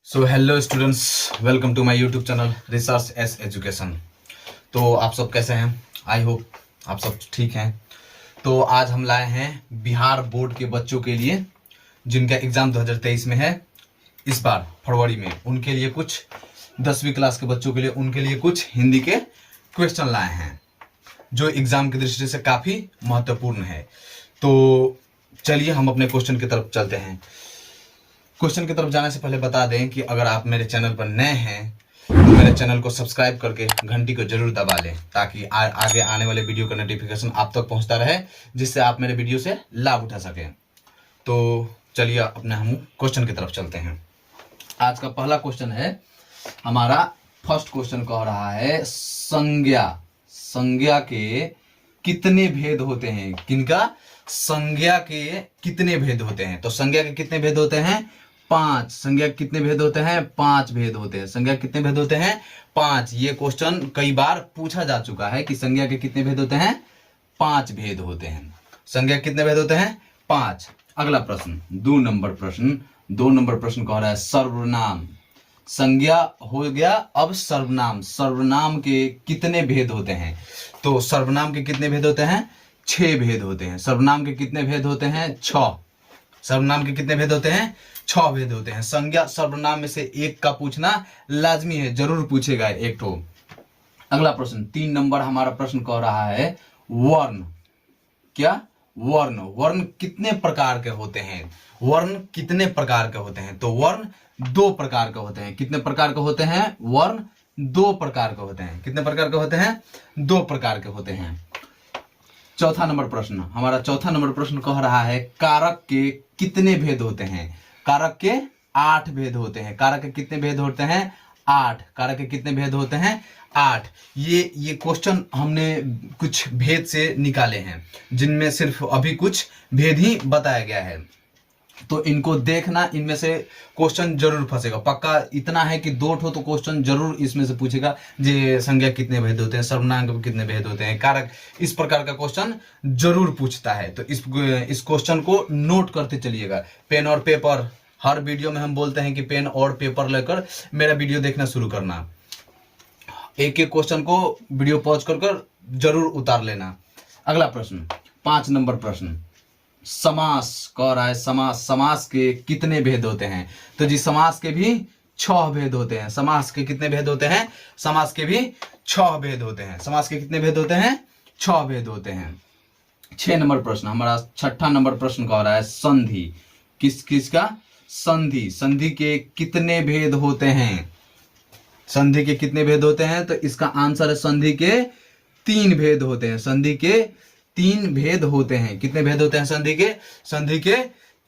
So hello students, welcome to my YouTube channel research S education. तो आप सब कैसे हैं? आई होप आप सब ठीक हैं। तो आज हम लाए हैं बिहार बोर्ड के बच्चों के लिए जिनका एग्ज़ाम 2023 में है, इस बार फरवरी में, उनके लिए कुछ 10वीं क्लास के बच्चों के लिए उनके लिए कुछ हिंदी के क्वेश्चन लाए हैं जो एग्ज़ाम की दृष्टि से काफ़ी महत्वपूर्ण है। तो चलिए हम अपने क्वेश्चन की तरफ चलते हैं। क्वेश्चन की तरफ जाने से पहले बता दें कि अगर आप मेरे चैनल पर नए हैं तो मेरे चैनल को सब्सक्राइब करके घंटी को जरूर दबा लें ताकि आगे आने वाले वीडियो का नोटिफिकेशन आप तक पहुंचता रहे, जिससे आप मेरे वीडियो से लाभ उठा सकें। तो चलिए अपने हम क्वेश्चन की तरफ चलते हैं। आज का पहला क्वेश्चन है हमारा, फर्स्ट क्वेश्चन कह रहा है संज्ञा के कितने भेद होते हैं। किनका? संज्ञा के कितने भेद होते हैं। तो संज्ञा के कितने भेद होते हैं? 5। संज्ञा के कितने भेद होते हैं? 5 भेद होते हैं। संज्ञा के कितने भेद होते हैं? 5। ये क्वेश्चन कई बार पूछा जा चुका है कि संज्ञा के कितने भेद होते हैं? 5 भेद होते हैं। संज्ञा के कितने भेद होते हैं? 5। अगला प्रश्न, 2 नंबर प्रश्न कह रहा है सर्वनाम। संज्ञा हो गया, अब सर्वनाम। सर्वनाम के कितने भेद होते हैं? तो सर्वनाम के कितने भेद होते हैं? 6 भेद होते हैं। सर्वनाम के कितने भेद होते हैं? 6। सर्वनाम के कितने भेद होते हैं? 6 भेद होते हैं। संज्ञा सर्वनाम में से एक का पूछना लाजमी है, जरूर पूछेगा एक तो। अगला प्रश्न, 3 नंबर हमारा प्रश्न कह रहा है वर्ण। क्या? वर्ण। वर्ण कितने प्रकार के होते हैं? वर्ण कितने प्रकार के होते हैं? तो वर्ण 2 प्रकार के होते हैं। कितने प्रकार के होते हैं? वर्ण 2 प्रकार के होते हैं। कितने प्रकार के होते हैं? 2 प्रकार के होते हैं। चौथा नंबर प्रश्न, हमारा चौथा नंबर प्रश्न कह रहा है कारक के कितने भेद होते हैं? कारक के 8 भेद होते हैं। कारक के कितने भेद होते हैं? 8। कारक के कितने भेद होते हैं? 8। ये क्वेश्चन हमने कुछ भेद से निकाले हैं, जिनमें सिर्फ अभी कुछ भेद ही बताया गया है। तो इनको देखना, इनमें से क्वेश्चन जरूर फंसेगा। पक्का इतना है कि 2 ठो तो क्वेश्चन जरूर इसमें से पूछेगा। जे संज्ञा कितने भेद होते हैं, सर्वनाम के कितने भेद होते हैं, कारक, इस प्रकार का क्वेश्चन जरूर पूछता है। तो इस क्वेश्चन को नोट करते चलिएगा। पेन और पेपर, हर वीडियो में हम बोलते हैं कि पेन और पेपर लेकर मेरा वीडियो देखना शुरू करना। एक एक क्वेश्चन को वीडियो पॉज कर जरूर उतार लेना। अगला प्रश्न, 5 नंबर प्रश्न, समास कह रहा है समास के कितने भेद होते हैं? तो जी समास के भी 6 भेद होते हैं। समास के कितने भेद होते हैं? समास के भी 6 भेद होते हैं। समास के कितने भेद होते हैं? 6 भेद होते हैं। 6 नंबर प्रश्न, हमारा 6ठा नंबर प्रश्न कह रहा है संधि। किसका? संधि। संधि के कितने भेद होते हैं? संधि के कितने भेद होते हैं? तो इसका आंसर है संधि के 3 भेद होते हैं। संधि के 3 भेद होते हैं। कितने भेद होते हैं संधि के? संधि के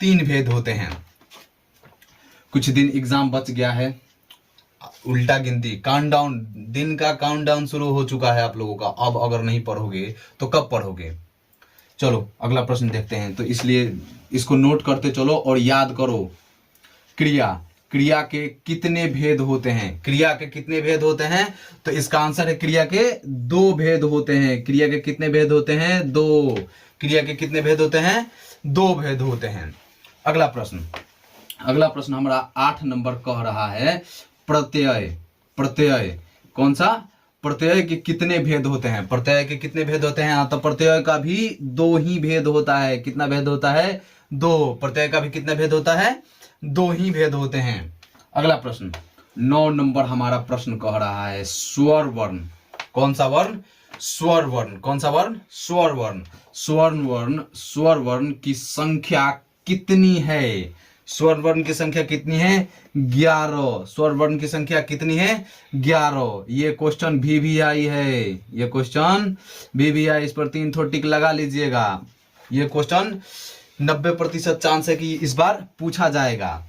3 भेद होते हैं। कुछ दिन एग्जाम बच गया है, उल्टा गिनती, काउंटडाउन, दिन का काउंटडाउन शुरू हो चुका है आप लोगों का। अब अगर नहीं पढ़ोगे तो कब पढ़ोगे? चलो अगला प्रश्न देखते हैं। तो इसलिए इसको नोट करते चलो और याद करो। क्रिया के कितने भेद होते हैं? क्रिया के कितने भेद होते हैं? तो इसका आंसर है क्रिया के 2 भेद होते हैं। क्रिया के कितने भेद होते हैं? 2। क्रिया के कितने भेद होते हैं? 2 भेद होते हैं। अगला प्रश्न हमारा 8 नंबर कह रहा है प्रत्यय। कौन सा? प्रत्यय के कितने भेद होते हैं? प्रत्यय के कितने भेद होते हैं? तो प्रत्यय का भी 2 ही भेद होता है। कितना भेद होता है? 2। प्रत्यय का भी कितना भेद होता है? 2 ही भेद होते हैं। अगला प्रश्न, 9 नंबर हमारा प्रश्न कह रहा है स्वर वर्ण। कौन सा वर्ण? स्वर वर्ण। कौन सा वर्ण? स्वर वर्ण। स्वर वर्ण की संख्या कितनी है? स्वर वर्ण की संख्या कितनी है? 11। स्वर वर्ण की संख्या कितनी है? 11। ये क्वेश्चन VVI है। ये क्वेश्चन VVI, इस पर 3 थो टिक लगा लीजिएगा। ये क्वेश्चन 90% चांस है कि इस बार पूछा जाएगा।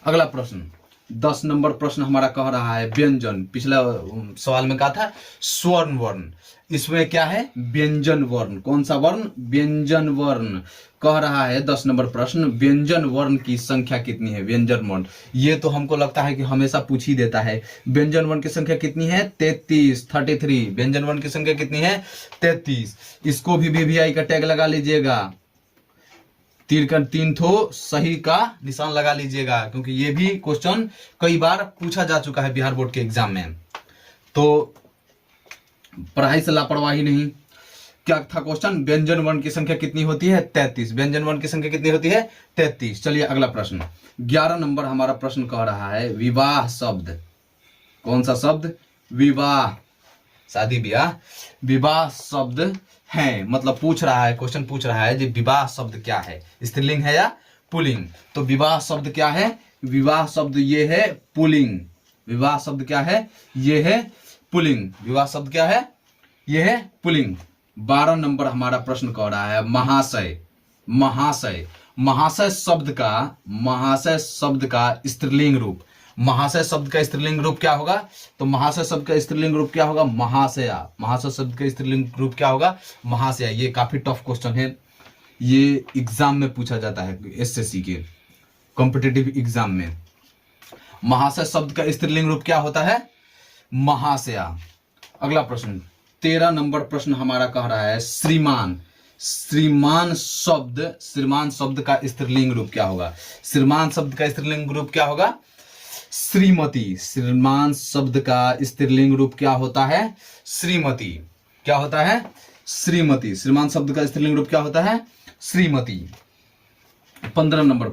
अगला प्रश्न, 10 नंबर प्रश्न हमारा कह रहा है व्यंजन। पिछला सवाल में कहा था स्वर्ण वर्ण, इसमें क्या है? व्यंजन वर्ण। कौन सा वर्ण? व्यंजन वर्ण। कह रहा है 10 नंबर प्रश्न, व्यंजन वर्ण की संख्या कितनी है? व्यंजन वर्ण, ये तो हमको लगता है कि हमेशा पूछ ही देता है। व्यंजन वर्ण की संख्या कितनी है? 33। व्यंजन वर्ण की संख्या कितनी है? 33। इसको भी VVI का टैग लगा लीजिएगा। तीर का 3 ठो सही का निशान लगा लीजिएगा, क्योंकि ये भी क्वेश्चन कई बार पूछा जा चुका है बिहार बोर्ड के एग्जाम में। तो पढ़ाई से लापरवाही नहीं। क्या था क्वेश्चन? व्यंजन वर्ण की संख्या कितनी होती है? 33। व्यंजन वर्ण की संख्या कितनी होती है? 33। चलिए अगला प्रश्न, 11 नंबर हमारा प्रश्न कह रहा है विवाह शब्द। कौन सा शब्द? विवाह, शादी ब्याह। विवाह शब्द है, मतलब पूछ रहा है, क्वेश्चन पूछ रहा है कि विवाह शब्द क्या है, स्त्रीलिंग है या पुल्लिंग। तो विवाह शब्द क्या है? विवाह शब्द ये है पुल्लिंग। विवाह शब्द क्या है? ये है पुल्लिंग। विवाह शब्द क्या है? ये है पुल्लिंग। 12 नंबर हमारा प्रश्न कह रहा है महाशय। महाशय, महाशय शब्द का स्त्रीलिंग रूप। महाशय शब्द का स्त्रीलिंग रूप क्या होगा? तो महाशय शब्द का स्त्रीलिंग रूप क्या होगा? महाशया। महाशय शब्द का स्त्रीलिंग रूप क्या होगा? महाशया। ये काफी टफ क्वेश्चन है, ये एग्जाम में पूछा जाता है, एसएससी के कॉम्पिटिटिव एग्जाम में। महाशय शब्द का स्त्रीलिंग रूप क्या होता है? महाशया। अगला प्रश्न, 13 नंबर प्रश्न हमारा कह रहा है श्रीमान। श्रीमान शब्द का स्त्रीलिंग रूप क्या होगा? श्रीमान शब्द का स्त्रीलिंग रूप क्या होगा? श्रीमती। श्रीमान शब्द का स्त्रीलिंग रूप क्या होता है? श्रीमती। क्या होता है? श्रीमती। श्रीमान शब्द का स्त्रीलिंग रूप क्या होता है? श्रीमती। 14 नंबर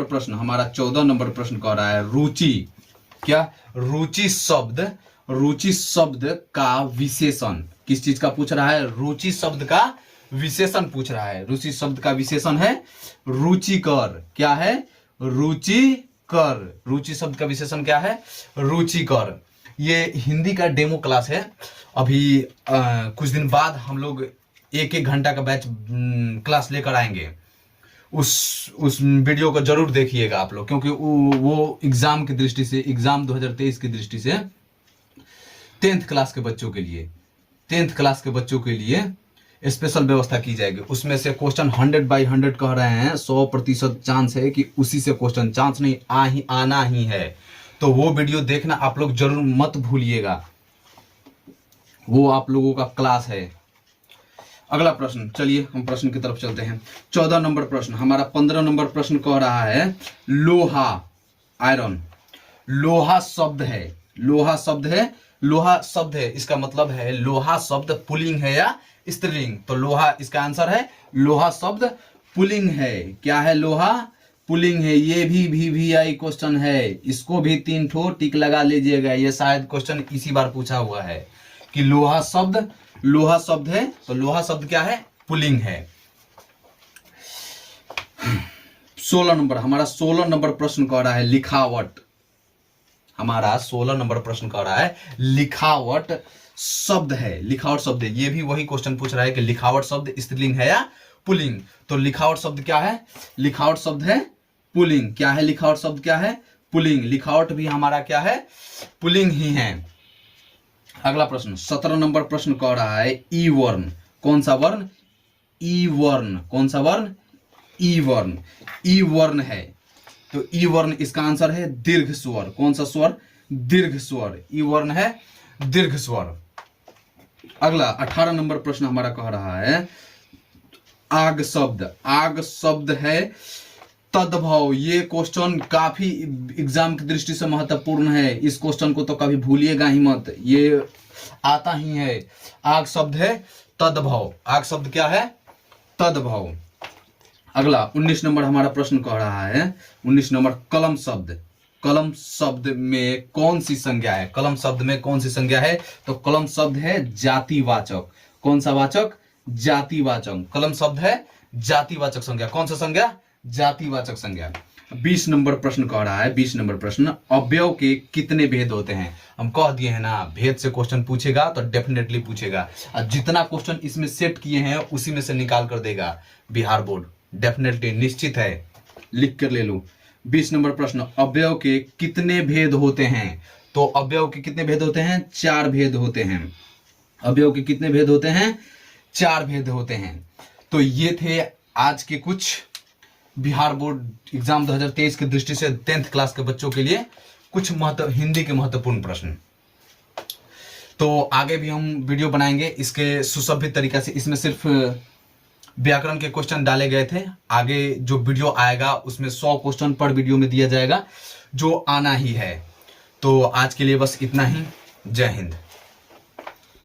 प्रश्न हमारा 14 नंबर प्रश्न कह रहा है रुचि। क्या? रुचि शब्द का विशेषण। किस चीज का पूछ रहा है? रुचि शब्द का विशेषण पूछ रहा है। रुचि शब्द का विशेषण है रुचिकर। क्या है? रुचिकर। रुचि शब्द का विशेषण क्या है? रुचिकर। ये हिंदी का डेमो क्लास है। अभी कुछ दिन बाद हम लोग 1-1 घंटा का बैच क्लास लेकर आएंगे। उस वीडियो को जरूर देखिएगा आप लोग, क्योंकि वो एग्जाम की दृष्टि से, एग्जाम 2023 की दृष्टि से 10th क्लास के बच्चों के लिए स्पेशल व्यवस्था की जाएगी। उसमें से क्वेश्चन 100/100 कह रहे हैं, 100% चांस है कि उसी से क्वेश्चन, चांस नहीं आना ही है। तो वो वीडियो देखना आप लोग जरूर मत भूलिएगा, वो आप लोगों का क्लास है। अगला प्रश्न, चलिए हम प्रश्न की तरफ चलते हैं। 14 नंबर प्रश्न हमारा 15 नंबर प्रश्न कह रहा है लोहा, आयरन। लोहा शब्द है, इसका मतलब है लोहा शब्द पुल्लिंग है या स्त्रीलिंग? तो लोहा इसका आंसर है, लोहा शब्द पुल्लिंग है। क्या है? लोहा पुल्लिंग है। ये भी VVI क्वेश्चन है, इसको भी 3 ठो टिक लगा लीजिएगा। ये शायद क्वेश्चन इसी बार पूछा हुआ है कि लोहा शब्द है, तो लोहा शब्द क्या है? पुल्लिंग है। 16 नंबर हमारा 16 नंबर प्रश्न कह रहा है लिखावट। हमारा 16 नंबर प्रश्न कह रहा है लिखावट शब्द है। ये भी वही क्वेश्चन पूछ रहा है कि लिखावट शब्द स्त्रीलिंग है या पुल्लिंग। तो लिखावट शब्द क्या है? लिखावट शब्द है पुल्लिंग। क्या है? लिखावट शब्द क्या है? पुल्लिंग। लिखावट भी हमारा क्या है? पुल्लिंग ही है। अगला प्रश्न 17 नंबर प्रश्न कह रहा है ई वर्ण। कौन सा वर्ण? ई वर्ण। कौन सा वर्ण? ई वर्ण। ई वर्ण है, तो ई वर्ण इसका आंसर है दीर्घ स्वर। कौन सा स्वर? दीर्घ स्वर। ई वर्ण है दीर्घ स्वर। अगला 18 नंबर प्रश्न हमारा कह रहा है आग शब्द है तद्भव। ये क्वेश्चन काफी एग्जाम की दृष्टि से महत्वपूर्ण है, इस क्वेश्चन को तो कभी भूलिएगा ही मत, ये आता ही है। आग शब्द है तद्भव। आग शब्द क्या है? तद्भव। अगला 19 नंबर हमारा प्रश्न कह रहा है 19 नंबर कलम शब्द में कौन सी संज्ञा है? कलम शब्द में कौन सी संज्ञा है? तो कलम शब्द है जातिवाचक। कौन सा वाचक? जातिवाचक। कलम शब्द है जातिवाचक संज्ञा। कौन सा संज्ञा? जातिवाचक संज्ञा। 20 नंबर प्रश्न कह रहा है 20 नंबर प्रश्न अवयव के कितने भेद होते हैं? हम कह दिए हैं ना, भेद से क्वेश्चन पूछेगा तो डेफिनेटली पूछेगा, और जितना क्वेश्चन इसमें सेट किए हैं उसी में से निकाल कर देगा बिहार बोर्ड, डेफिनेटली निश्चित है, लिख कर ले लो। 20 नंबर प्रश्न अवयव के कितने भेद होते हैं? तो अवयव के कितने भेद होते हैं? 4 भेद होते हैं। अवयव के कितने भेद होते हैं? 4 भेद होते हैं। तो ये थे आज के कुछ बिहार बोर्ड एग्जाम 2023 की दृष्टि से 10th क्लास के बच्चों के लिए कुछ हिंदी के महत्वपूर्ण प्रश्न। तो आगे भी हम वीडियो बनाएंगे इसके सुसभ्य तरीका से। इसमें सिर्फ व्याकरण के क्वेश्चन डाले गए थे। आगे जो वीडियो आएगा उसमें 100 क्वेश्चन पर वीडियो में दिया जाएगा, जो आना ही है। तो आज के लिए बस इतना ही। जय हिंद।